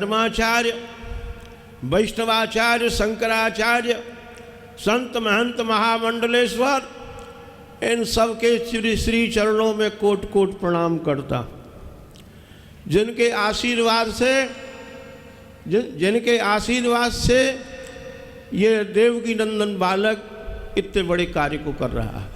धर्माचार्य, वैष्णवाचार्य, शंकराचार्य, संत महंत महामंडलेश्वर, इन सब के श्री चरणों में कोट कोट प्रणाम करता, जिनके आशीर्वाद से ये देवकी नंदन बालक इतने बड़े कार्य को कर रहा है।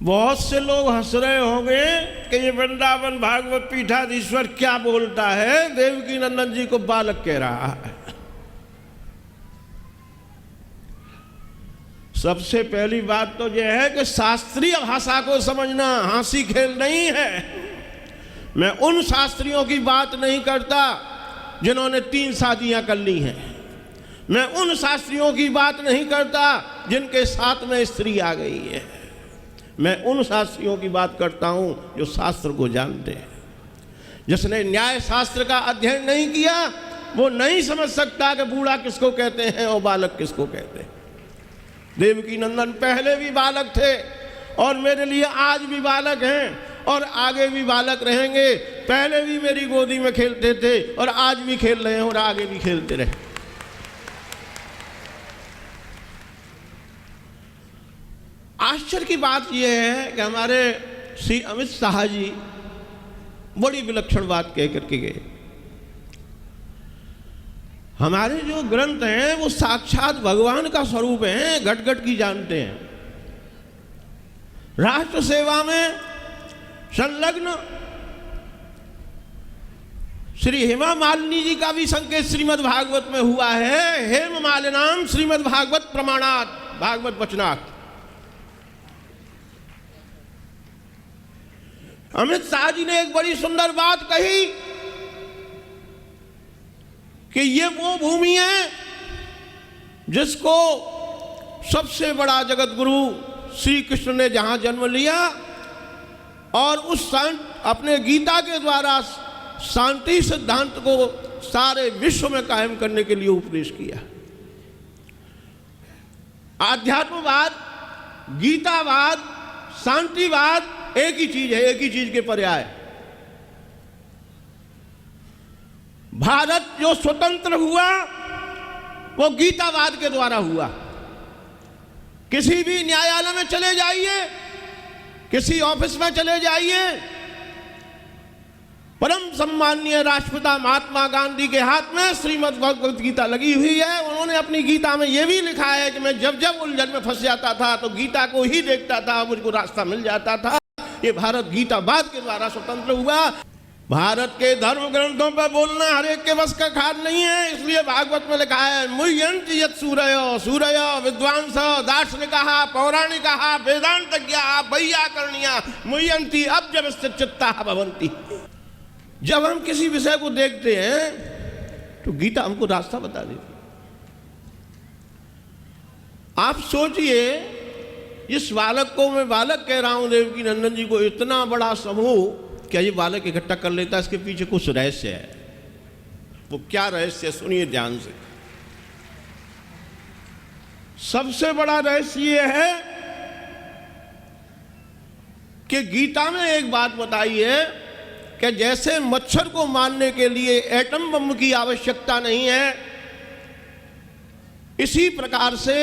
बहुत से लोग हंस रहे होंगे कि ये वृंदावन भागवत पीठाधीश्वर क्या बोलता है, देवकी नंदन जी को बालक कह रहा है। सबसे पहली बात तो यह है कि शास्त्रीय भाषा को समझना हंसी खेल नहीं है। मैं उन शास्त्रियों की बात नहीं करता जिन्होंने 3 शादियां कर ली हैं। मैं उन शास्त्रियों की बात नहीं करता जिनके साथ में स्त्री आ गई है। मैं उन शास्त्रियों की बात करता हूं जो शास्त्र को जानते हैं। जिसने न्याय शास्त्र का अध्ययन नहीं किया वो नहीं समझ सकता कि बूढ़ा किसको कहते हैं और बालक किसको कहते हैं। देवकी नंदन पहले भी बालक थे और मेरे लिए आज भी बालक हैं और आगे भी बालक रहेंगे। पहले भी मेरी गोदी में खेलते थे और आज भी खेल रहे हैं और आगे भी खेलते रहे। आश्चर्य की बात यह है कि हमारे श्री अमित शाह जी बड़ी विलक्षण बात कह करके गए। हमारे जो ग्रंथ हैं वो साक्षात भगवान का स्वरूप हैं, घट घट की जानते हैं। राष्ट्र सेवा में संलग्न श्री हेमा मालिनी जी का भी संकेत श्रीमद् भागवत में हुआ है। हेम मालिनाम श्रीमद् भागवत प्रमाणात, भागवत वचनात्। अमित शाह जी ने एक बड़ी सुंदर बात कही कि ये वो भूमि है जिसको सबसे बड़ा जगत गुरु श्री कृष्ण ने जहां जन्म लिया और उस अपने गीता के द्वारा शांति सिद्धांत को सारे विश्व में कायम करने के लिए उपदेश किया। आध्यात्मवाद, गीतावाद, शांतिवाद एक ही चीज है, एक ही चीज के पर्याय। भारत जो स्वतंत्र हुआ वो गीतावाद के द्वारा हुआ। किसी भी न्यायालय में चले जाइए, किसी ऑफिस में चले जाइए, परम सम्माननीय राष्ट्रपिता महात्मा गांधी के हाथ में श्रीमद् भगवत गीता लगी हुई है। उन्होंने अपनी गीता में यह भी लिखा है कि मैं जब जब उलझन में फंस जाता था तो गीता को ही देखता था, मुझको रास्ता मिल जाता था। ये भारत गीतावाद के द्वारा स्वतंत्र हुआ। भारत के धर्म ग्रंथों पर बोलना हर एक के बस का खाद नहीं है। इसलिए भागवत में लिखा है मुह्यन्ति यत् सूरयो सूरयो विद्वांस दार्शनिकः पौराणिकः वेदांतज्ञाः वैयाकरणियः मुह्यन्ति अब्जवस्थित चित्ताः भवन्ति। जब हम किसी विषय को देखते हैं तो गीता हमको रास्ता बता देती। आप सोचिए, इस बालक को मैं बालक कह रहा हूं, देवकी नंदन जी को, इतना बड़ा समूह क्या ये बालक इकट्ठा कर लेता है? इसके पीछे कुछ रहस्य है। वो क्या रहस्य है सुनिए ध्यान से। सबसे बड़ा रहस्य ये है कि गीता में एक बात बताई है कि जैसे मच्छर को मारने के लिए एटम बम की आवश्यकता नहीं है, इसी प्रकार से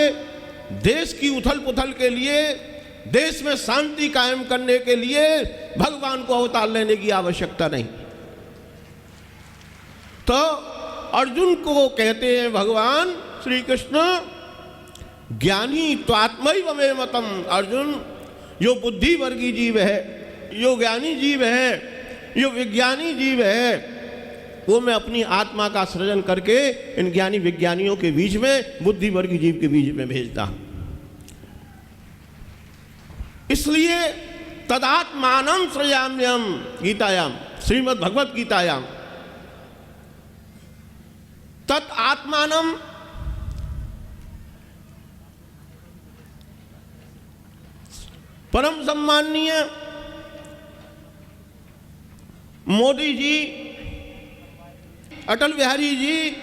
देश की उथल पुथल के लिए, देश में शांति कायम करने के लिए भगवान को अवतार लेने की आवश्यकता नहीं। तो अर्जुन को कहते हैं भगवान श्री कृष्ण, ज्ञानी त्वात्मैव मे मतम। अर्जुन, जो बुद्धि वर्गी जीव है, जो ज्ञानी जीव है, जो विज्ञानी जीव है, वो मैं अपनी आत्मा का सृजन करके इन ज्ञानी विज्ञानियों के बीच में, बुद्धि वर्गी जीव के बीच में भेजता हूं। इसलिए तदात्मानं सृजाम्यहम् गीतायाम, श्रीमद् भगवत गीतायाम, तत् आत्मानं परम सम्माननीय मोदी जी, अटल बिहारी जी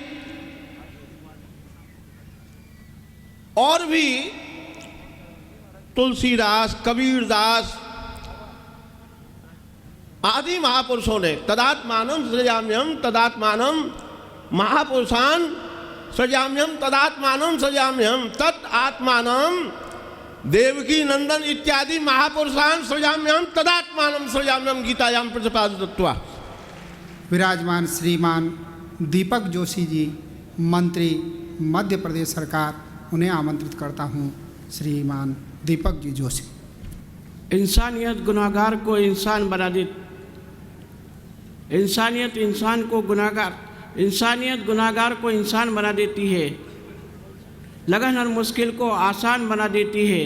और भी तुलसीदास, कबीरदास, आदि महापुरुषों ने तदात्मानं सृजाम्यहम् तदात्मानं महापुरुषान् सृजाम्यहम् तदात्मानं सृजाम्यहम् तत् आत्मानं देवकी नंदन इत्यादि महापुरुषान् सृजाम्यहम् तदात्मानं सृजाम्यहम् गीतायां प्रतिपादित्वा। विराजमान श्रीमान दीपक जोशी जी, मंत्री मध्य प्रदेश सरकार, उन्हें आमंत्रित करता हूँ। श्रीमान दीपक जी जोशी। इंसानियत गुनाहगार को इंसान बना देती, इंसानियत गुनाहगार को इंसान बना देती है, लगन और मुश्किल को आसान बना देती है।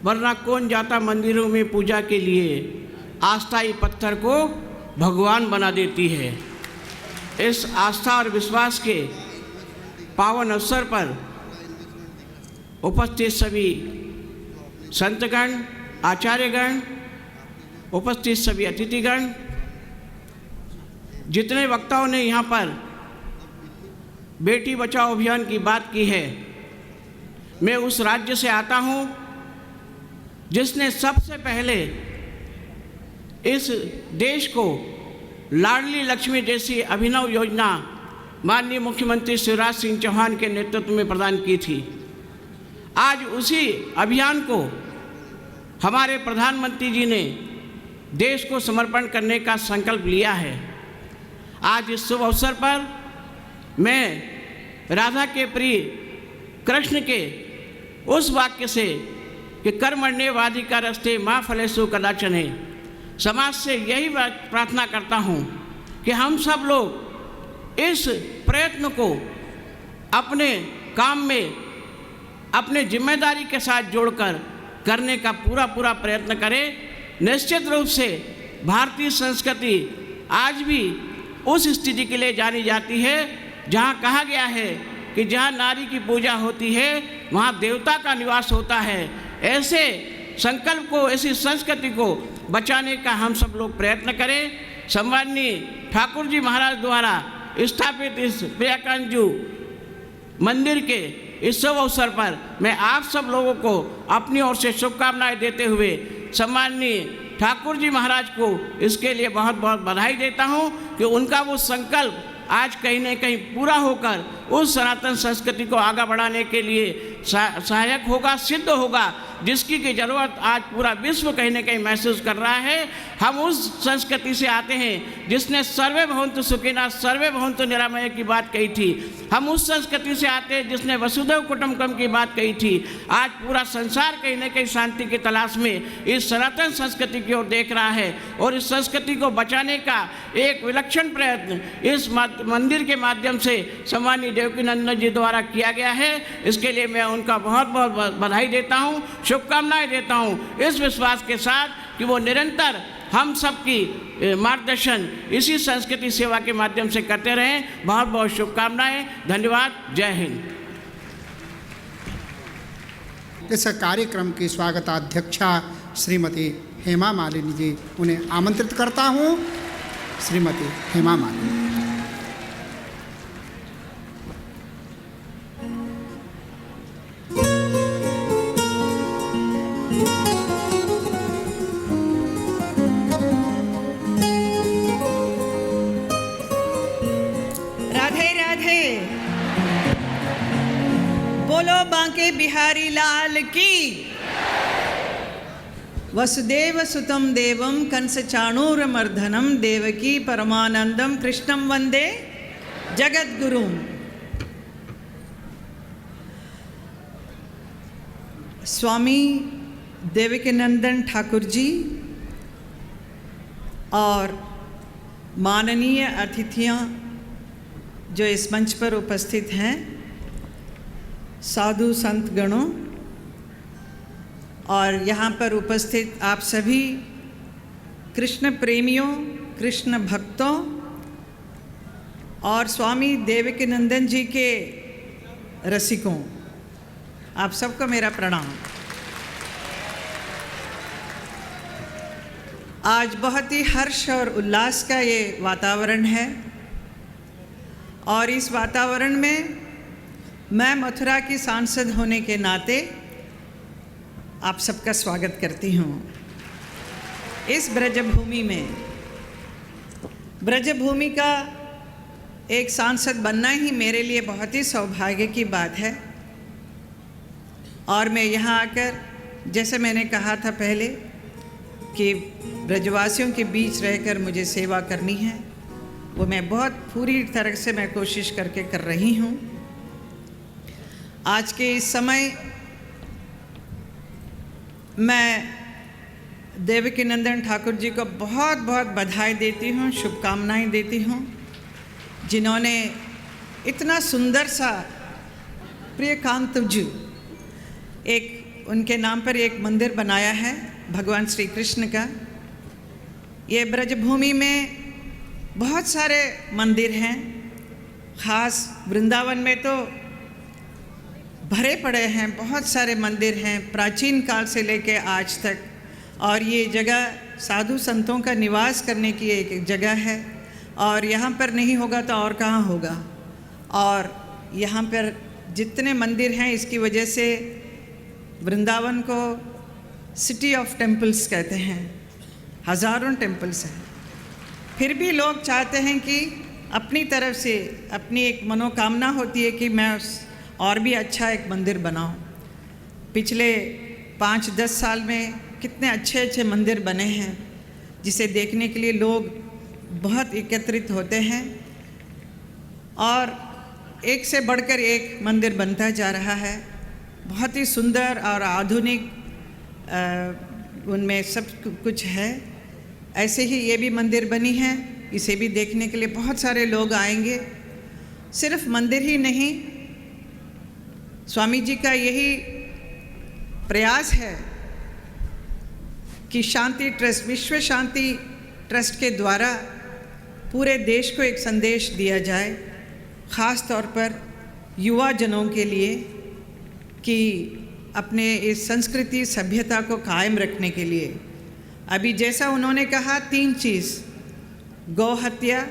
वरना कौन जाता मंदिरों में पूजा के लिए, अस्थायी पत्थर को भगवान बना देती है। इस आस्था और विश्वास के पावन अवसर पर उपस्थित सभी संतगण, आचार्यगण, उपस्थित सभी अतिथिगण, जितने वक्ताओं ने यहाँ पर बेटी बचाओ अभियान की बात की है, मैं उस राज्य से आता हूँ जिसने सबसे पहले इस देश को लाडली लक्ष्मी जैसी अभिनव योजना माननीय मुख्यमंत्री शिवराज सिंह चौहान के नेतृत्व में प्रदान की थी। आज उसी अभियान को हमारे प्रधानमंत्री जी ने देश को समर्पण करने का संकल्प लिया है। आज इस शुभ अवसर पर मैं राधा के प्रिय कृष्ण के उस वाक्य से कि कर्मण्येवाधिकारस्ते मा फलेषु कदाचन, समाज से यही प्रार्थना करता हूँ कि हम सब लोग इस प्रयत्न को अपने काम में अपने जिम्मेदारी के साथ जोड़कर करने का पूरा प्रयत्न करें। निश्चित रूप से भारतीय संस्कृति आज भी उस स्थिति के लिए जानी जाती है जहाँ कहा गया है कि जहाँ नारी की पूजा होती है वहाँ देवता का निवास होता है। ऐसे संकल्प को, ऐसी संस्कृति को बचाने का हम सब लोग प्रयत्न करें। सम्माननीय ठाकुर जी महाराज द्वारा स्थापित इस प्रियाकांजू मंदिर के इस शुभ अवसर पर मैं आप सब लोगों को अपनी ओर से शुभकामनाएं देते हुए सम्माननीय ठाकुर जी महाराज को इसके लिए बहुत बहुत बधाई देता हूं कि उनका वो संकल्प आज कहीं न कहीं पूरा होकर उस सनातन संस्कृति को आगे बढ़ाने के लिए सहायक होगा, सिद्ध होगा, जिसकी की ज़रूरत आज पूरा विश्व कहीं न कहीं महसूस कर रहा है। हम उस संस्कृति से आते हैं जिसने सर्वे भवन्तु सुखिनः सर्वे भवन्तु निरामय की बात कही थी। हम उस संस्कृति से आते हैं जिसने वसुधैव कुटुम्बकम की बात कही थी। आज पूरा संसार कहीं न कहीं शांति की तलाश में इस सनातन संस्कृति की ओर देख रहा है और इस संस्कृति को बचाने का एक विलक्षण प्रयत्न इस मंदिर के माध्यम से सम्माननीय देवकी नंदन जी द्वारा किया गया है। इसके लिए मैं उनका बहुत बहुत बधाई देता हूँ, शुभकामनाएं देता हूँ, इस विश्वास के साथ कि वो निरंतर हम सबकी मार्गदर्शन इसी संस्कृति सेवा के माध्यम से करते रहें। बहुत बहुत शुभकामनाएं, धन्यवाद, जय हिंद। इस कार्यक्रम की स्वागताध्यक्षा श्रीमती हेमा मालिनी जी, उन्हें आमंत्रित करता हूँ। श्रीमती हेमा मालिनी। बोलो बांके बिहारी लाल की। वसुदेव सुतं देवं कंस चाणूरमर्दनम देवकी परमानंदम कृष्णम वंदे जगद्गुरुम। स्वामी देवकीनंदन ठाकुर जी और माननीय अतिथियां जो इस मंच पर उपस्थित हैं, साधु संत गणों और यहाँ पर उपस्थित आप सभी कृष्ण प्रेमियों, कृष्ण भक्तों और स्वामी देवकीनंदन जी के रसिकों, आप सबको मेरा प्रणाम। आज बहुत ही हर्ष और उल्लास का ये वातावरण है और इस वातावरण में मैं मथुरा की सांसद होने के नाते आप सबका स्वागत करती हूँ। इस ब्रजभूमि में, ब्रजभूमि का एक सांसद बनना ही मेरे लिए बहुत ही सौभाग्य की बात है। और मैं यहाँ आकर, जैसे मैंने कहा था पहले कि ब्रजवासियों के बीच रहकर मुझे सेवा करनी है, वो मैं बहुत पूरी तरह से मैं कोशिश करके कर रही हूँ। आज के इस समय मैं देवकीनंदन ठाकुर जी को बहुत बहुत बधाई देती हूँ, शुभकामनाएं देती हूँ, जिन्होंने इतना सुंदर सा प्रियकांत जी एक उनके नाम पर एक मंदिर बनाया है भगवान श्री कृष्ण का। ये ब्रजभूमि में बहुत सारे मंदिर हैं, ख़ास वृंदावन में तो भरे पड़े हैं, बहुत सारे मंदिर हैं प्राचीन काल से लेकर आज तक। और ये जगह साधु संतों का निवास करने की एक जगह है, और यहाँ पर नहीं होगा तो और कहाँ होगा। और यहाँ पर जितने मंदिर हैं, इसकी वजह से वृंदावन को सिटी ऑफ टेम्पल्स कहते हैं, हज़ारों टेम्पल्स हैं। फिर भी लोग चाहते हैं कि अपनी तरफ से अपनी एक मनोकामना होती है कि मैं और भी अच्छा एक मंदिर बनाऊं। पिछले 5-10 साल में कितने अच्छे अच्छे मंदिर बने हैं, जिसे देखने के लिए लोग बहुत एकत्रित होते हैं, और एक से बढ़कर एक मंदिर बनता जा रहा है। बहुत ही सुंदर और आधुनिक उनमें सब कुछ है। ऐसे ही ये भी मंदिर बनी है, इसे भी देखने के लिए बहुत सारे लोग आएंगे। सिर्फ मंदिर ही नहीं, स्वामी जी का यही प्रयास है कि शांति ट्रस्ट, विश्व शांति ट्रस्ट के द्वारा पूरे देश को एक संदेश दिया जाए, ख़ास तौर पर युवा जनों के लिए, कि अपने इस संस्कृति सभ्यता को कायम रखने के लिए। अभी जैसा उन्होंने कहा, 3 चीज़, गौ हत्या,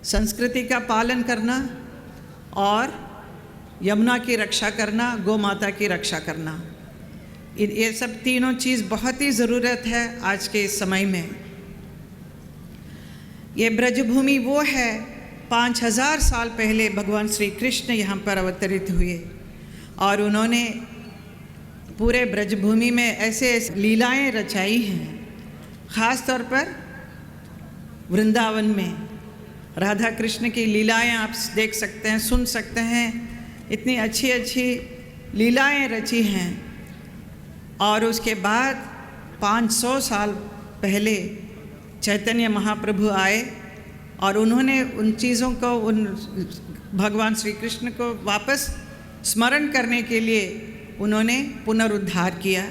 संस्कृति का पालन करना और यमुना की रक्षा करना, गौ माता की रक्षा करना, ये सब तीनों चीज़ बहुत ही ज़रूरत है आज के इस समय में। ये ब्रजभूमि वो है, 5000 साल पहले भगवान श्री कृष्ण यहाँ पर अवतरित हुए, और उन्होंने पूरे ब्रजभूमि में ऐसे लीलाएं रचाई हैं। ख़ास तौर पर वृंदावन में राधा कृष्ण की लीलाएं आप देख सकते हैं, सुन सकते हैं, इतनी अच्छी अच्छी लीलाएं रची हैं। और उसके बाद 500 साल पहले चैतन्य महाप्रभु आए, और उन्होंने उन चीज़ों को, उन भगवान श्री कृष्ण को वापस स्मरण करने के लिए उन्होंने पुनरुद्धार किया,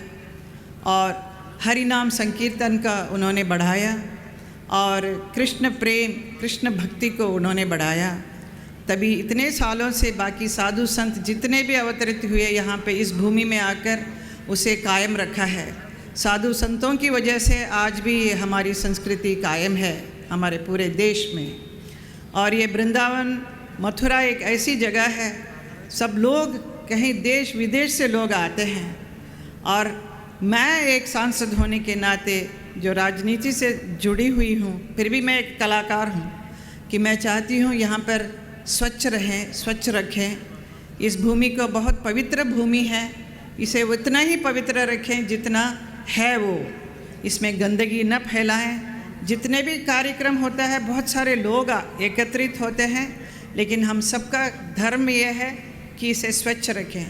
और हरि नाम संकीर्तन का उन्होंने बढ़ाया, और कृष्ण प्रेम, कृष्ण भक्ति को उन्होंने बढ़ाया। तभी इतने सालों से बाकी साधु संत जितने भी अवतरित हुए यहाँ पे इस भूमि में आकर उसे कायम रखा है। साधु संतों की वजह से आज भी हमारी संस्कृति कायम है हमारे पूरे देश में। और ये वृंदावन मथुरा एक ऐसी जगह है, सब लोग कहीं देश विदेश से लोग आते हैं, और मैं एक सांसद होने के नाते जो राजनीति से जुड़ी हुई हूँ, फिर भी मैं एक कलाकार हूँ, कि मैं चाहती हूँ यहाँ पर स्वच्छ रहें, स्वच्छ रखें। इस भूमि को बहुत पवित्र भूमि है, इसे उतना ही पवित्र रखें जितना है वो, इसमें गंदगी न फैलाएं। जितने भी कार्यक्रम होता है, बहुत सारे लोग एकत्रित होते हैं, लेकिन हम सबका धर्म यह है कि इसे स्वच्छ रखें।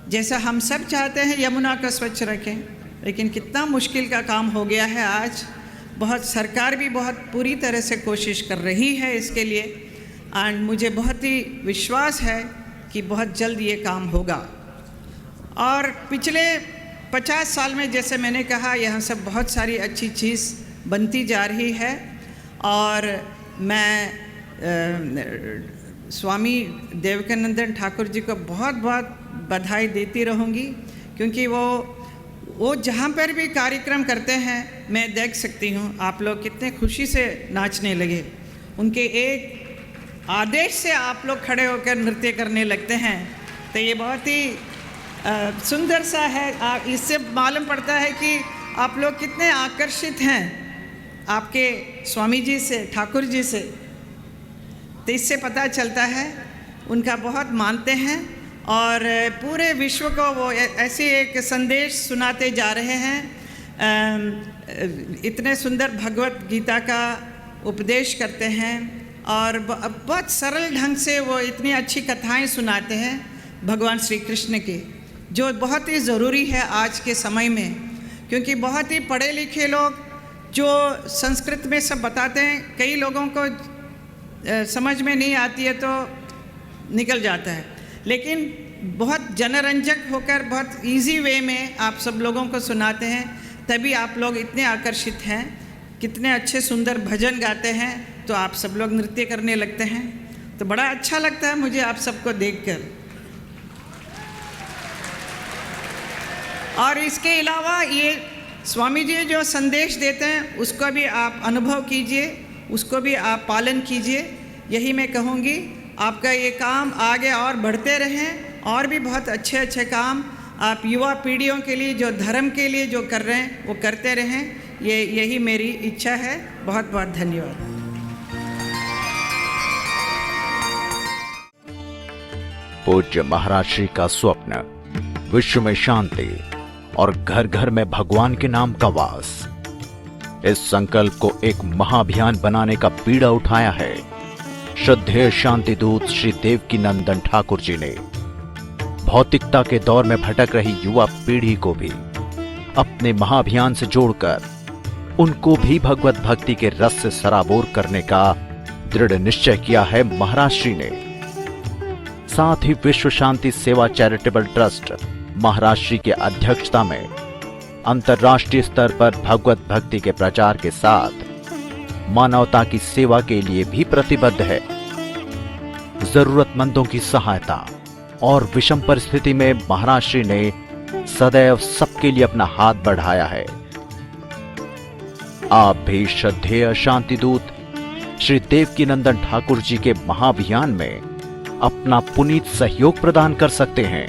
जैसा हम सब चाहते हैं यमुना को स्वच्छ रखें, लेकिन कितना मुश्किल का काम हो गया है आज। बहुत सरकार भी बहुत पूरी तरह से कोशिश कर रही है इसके लिए, एंड मुझे बहुत ही विश्वास है कि बहुत जल्द ये काम होगा। और पिछले 50 साल में, जैसे मैंने कहा, यहाँ सब बहुत सारी अच्छी चीज़ बनती जा रही है, और मैं स्वामी देवकीनंदन ठाकुर जी को बहुत बहुत बधाई देती रहूँगी, क्योंकि वो जहाँ पर भी कार्यक्रम करते हैं मैं देख सकती हूँ आप लोग कितने खुशी से नाचने लगे। उनके एक आदेश से आप लोग खड़े होकर नृत्य करने लगते हैं, तो ये बहुत ही सुंदर सा है। इससे मालूम पड़ता है कि आप लोग कितने आकर्षित हैं आपके स्वामी जी से, ठाकुर जी से, तो इससे पता चलता है उनका बहुत मानते हैं और पूरे विश्व को वो ऐसे एक संदेश सुनाते जा रहे हैं। इतने सुंदर भगवत गीता का उपदेश करते हैं और बहुत सरल ढंग से वो इतनी अच्छी कथाएं सुनाते हैं भगवान श्री कृष्ण की, जो बहुत ही ज़रूरी है आज के समय में, क्योंकि बहुत ही पढ़े लिखे लोग जो संस्कृत में सब बताते हैं, कई लोगों को समझ में नहीं आती है तो निकल जाता है, लेकिन बहुत जनरंजक होकर बहुत इजी वे में आप सब लोगों को सुनाते हैं, तभी आप लोग इतने आकर्षित हैं। कितने अच्छे सुंदर भजन गाते हैं तो आप सब लोग नृत्य करने लगते हैं, तो बड़ा अच्छा लगता है मुझे आप सबको देखकर। और इसके अलावा ये स्वामी जी जो संदेश देते हैं उसको भी आप अनुभव कीजिए, उसको भी आप पालन कीजिए। यही मैं कहूँगी, आपका ये काम आगे और बढ़ते रहें और भी बहुत अच्छे अच्छे काम आप युवा पीढ़ियों के लिए, जो धर्म के लिए जो कर रहे हैं वो करते रहें, यही मेरी इच्छा है। बहुत बहुत धन्यवाद। पूज्य महाराज श्री का स्वप्न विश्व में शांति और घर घर में भगवान के नाम का वास, इस संकल्प को एक महाअभियान बनाने का बीड़ा उठाया है श्रद्धेय शांति दूत श्री देवकी नंदन ठाकुर जी ने। भौतिकता के दौर में भटक रही युवा पीढ़ी को भी अपने महाअभियान से जोड़कर उनको भी भगवत भक्ति के रस से सराबोर करने का दृढ़ निश्चय किया है महाराज श्री ने। साथ ही विश्व शांति सेवा चैरिटेबल ट्रस्ट महाराज श्री की अध्यक्षता में अंतर्राष्ट्रीय स्तर पर भगवत भक्ति के प्रचार के साथ मानवता की सेवा के लिए भी प्रतिबद्ध है। जरूरतमंदों की सहायता और विषम परिस्थिति में महाराज श्री ने सदैव सबके लिए अपना हाथ बढ़ाया है। आप भी श्रद्धेय शांति दूत श्री देवकी नंदन ठाकुर जी के महाअभियान में अपना पुनीत सहयोग प्रदान कर सकते हैं।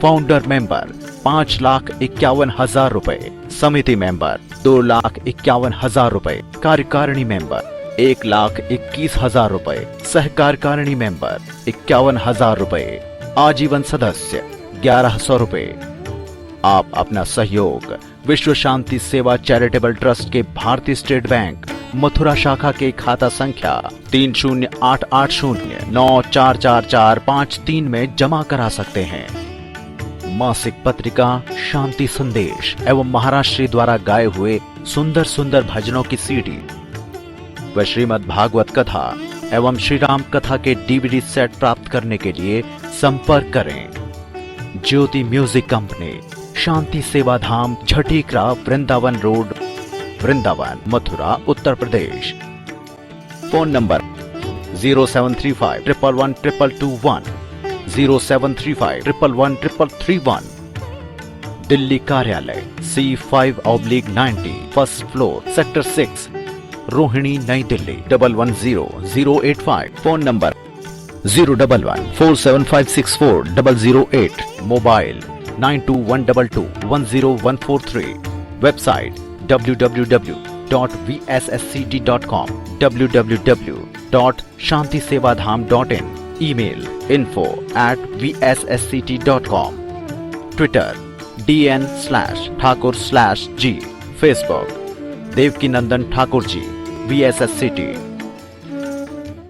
फाउंडर मेंबर 5,51,000 रुपए, समिति मेंबर 2,51,000 रुपए, कार्यकारिणी मेंबर 1,21,000 रुपए, सहकार्यकारिणी मेंबर 51,000 रुपए, आजीवन सदस्य 1,100 रुपए। आप अपना सहयोग विश्व शांति सेवा चैरिटेबल ट्रस्ट के भारतीय स्टेट बैंक मथुरा शाखा के खाता संख्या 3088094445 में जमा करा सकते हैं। मासिक पत्रिका शांति संदेश एवं महाराज श्री द्वारा गाए हुए सुंदर सुंदर भजनों की सीडी व श्रीमद् भागवत कथा एवं श्री राम कथा के डीवीडी सेट प्राप्त करने के लिए संपर्क करें। ज्योति music company, Shanti Seva Dham, Jhatikara, Vrindavan road, Vrindavan, Mathura, Uttar Pradesh. Phone number 0735111221, 0735111331। Delhi कार्यालय C5/90, first floor, sector 6, Rohini, Nai Delhi 110085। Phone number 01147564008। Mobile 9212210143। Website www.vsscd.com, www.shantisevadham.in। Email info@vssct.com। Twitter DN/Thakur/G। Facebook Devki Nandan Thakur ji VSSCT।